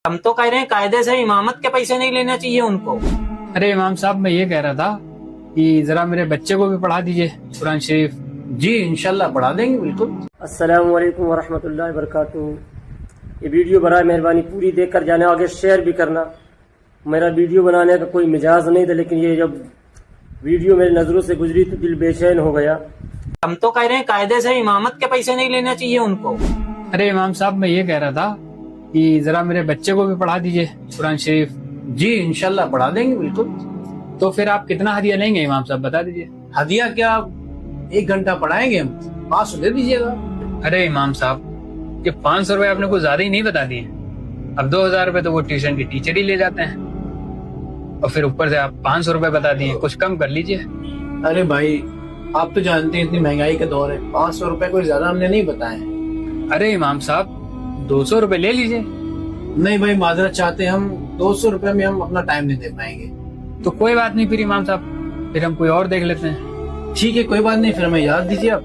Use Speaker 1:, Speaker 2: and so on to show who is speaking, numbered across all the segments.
Speaker 1: हम तो कह रहे हैं कायदे से इमामत के पैसे नहीं लेना चाहिए उनको।
Speaker 2: अरे इमाम साहब, मैं ये कह रहा था कि जरा मेरे बच्चे को भी पढ़ा दीजिए कुरान शरीफ।
Speaker 3: जी इंशाल्लाह पढ़ा देंगे बिल्कुल।
Speaker 4: अस्सलामु अलैकुम वरहमतुल्लाहि वबरकातुहू। ये वीडियो बराए मेहरबानी पूरी देखकर जाना, आगे शेयर भी करना। मेरा वीडियो बनाने का कोई मिजाज नहीं था, लेकिन ये जब वीडियो मेरी नज़रों से गुजरी तो दिल बेचैन हो गया।
Speaker 1: हम तो कह रहे हैं कायदे से इमामत के पैसे नहीं लेना चाहिए उनको।
Speaker 2: अरे इमाम साहब, मैं ये कह रहा था कि जरा मेरे बच्चे को भी पढ़ा दीजिए कुरान शरीफ।
Speaker 3: जी इंशाल्लाह पढ़ा देंगे बिल्कुल।
Speaker 2: तो फिर आप कितना हदिया लेंगे इमाम साहब, बता दीजिए।
Speaker 3: हदिया क्या, 1 घंटा पढ़ाएंगे हम, 500 दे दीजिएगा।
Speaker 2: अरे इमाम साहब, ये 500 रुपए आपने कुछ ज्यादा ही नहीं बता दिए। अब 2000 रुपए तो वो ट्यूशन के टीचर ही ले जाते हैं, और फिर ऊपर से आप 500 रुपए बता दिए। कुछ कम कर लीजिए।
Speaker 3: अरे भाई, आप तो जानते हैं इतनी महंगाई का दौर है, 500 रुपए कोई ज्यादा हमने नहीं बताए।
Speaker 2: अरे इमाम साहब, 200 रुपए ले लीजिए।
Speaker 3: नहीं भाई, माजरत चाहते हैं हम, 200 रुपए में हम अपना टाइम नहीं दे पाएंगे।
Speaker 2: तो कोई बात नहीं फिर इमाम साहब, फिर हम कोई और देख लेते हैं।
Speaker 3: ठीक है, कोई बात नहीं, फिर हमें याद दीजिए आप।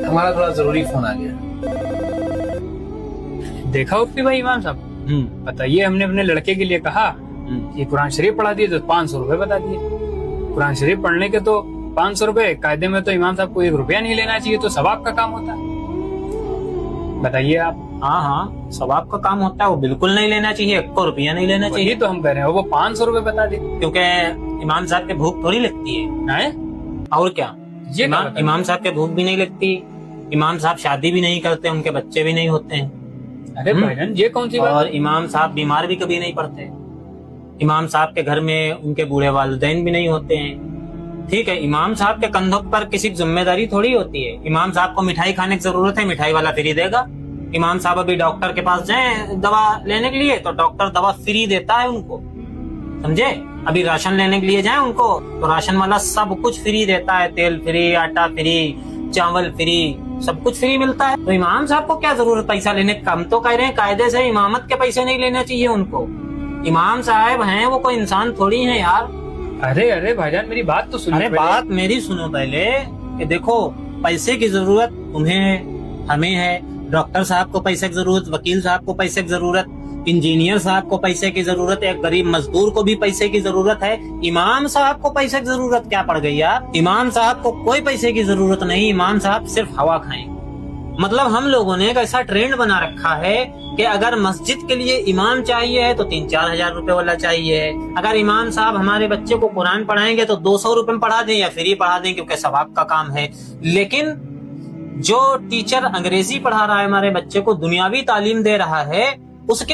Speaker 3: हमारा थोड़ा जरूरी फोन आ गया।
Speaker 2: देखा उपी भाई इमाम साहब, बताइए, हमने अपने लड़के के लिए कहा कि कुरान शरीफ पढ़ा दिए तो 500 रुपए बता दिए। कुरान शरीफ पढ़ने के तो 500 रुपए, कायदे में तो इमाम साहब को 1 रुपया नहीं लेना चाहिए, तो सवाब का काम होता है। बताइए आप।
Speaker 1: हाँ हाँ, सवाब का काम होता है, वो बिल्कुल नहीं लेना चाहिए, 1 रुपया नहीं लेना
Speaker 2: वही
Speaker 1: चाहिए।
Speaker 2: तो हम कह रहे हैं, वो 500 रुपए बता दिए।
Speaker 1: क्योंकि इमाम साहब के भूख थोड़ी लगती है, और क्या।
Speaker 2: ये
Speaker 1: इमाम साहब के भूख भी नहीं लगती, इमाम साहब शादी भी नहीं करते, उनके बच्चे भी नहीं होते हैं।
Speaker 2: अरे भाईजान, ये कौन सी बात
Speaker 1: और
Speaker 2: है?
Speaker 1: इमाम साहब बीमार भी कभी नहीं पड़ते। इमाम साहब के घर में उनके बूढ़े वालिदैन भी नहीं होते हैं। ठीक है, इमाम साहब के कंधों पर किसी की जिम्मेदारी थोड़ी होती है। इमाम साहब को मिठाई खाने की जरूरत है, मिठाई वाला फ्री देगा। इमाम साहब अभी डॉक्टर के पास जाएं दवा लेने के लिए, तो डॉक्टर दवा फ्री देता है उनको, समझे। अभी राशन लेने के लिए जाएं उनको, तो राशन वाला सब कुछ फ्री देता है, तेल फ्री, आटा फ्री, चावल फ्री, सब कुछ फ्री मिलता है। तो इमाम साहब को क्या जरूरत पैसा लेने का। हम तो कह रहे हैं कायदे से इमामत के पैसे नहीं लेना चाहिए उनको। इमाम साहब हैं, वो कोई इंसान थोड़ी है यार।
Speaker 2: अरे भाईजान, मेरी बात तो सुनिए।
Speaker 1: अरे बात मेरी सुनो पहले, कि देखो पैसे की जरूरत तुम्हें है, हमें है, डॉक्टर साहब को पैसे की जरूरत, वकील साहब को पैसे की जरूरत, इंजीनियर साहब को पैसे की जरूरत है, गरीब मजदूर को भी पैसे की जरूरत है। इमाम साहब को पैसे की जरूरत क्या पड़ गई यार। इमाम साहब को कोई पैसे की जरूरत नहीं, इमाम साहब सिर्फ हवा खाएं। मतलब हम लोगों ने एक ऐसा ट्रेंड बना रखा है कि अगर मस्जिद के लिए इमाम चाहिए है तो 3-4 हजार रुपए वाला चाहिए। अगर इमाम साहब हमारे बच्चे को कुरान पढ़ाएंगे तो 200 रुपए में पढ़ा दें या फ्री पढ़ा दें, क्योंकि सवाब का काम है। लेकिन जो टीचर अंग्रेजी पढ़ा रहा है हमारे बच्चे को, दुनियावी तालीम दे रहा है, उसके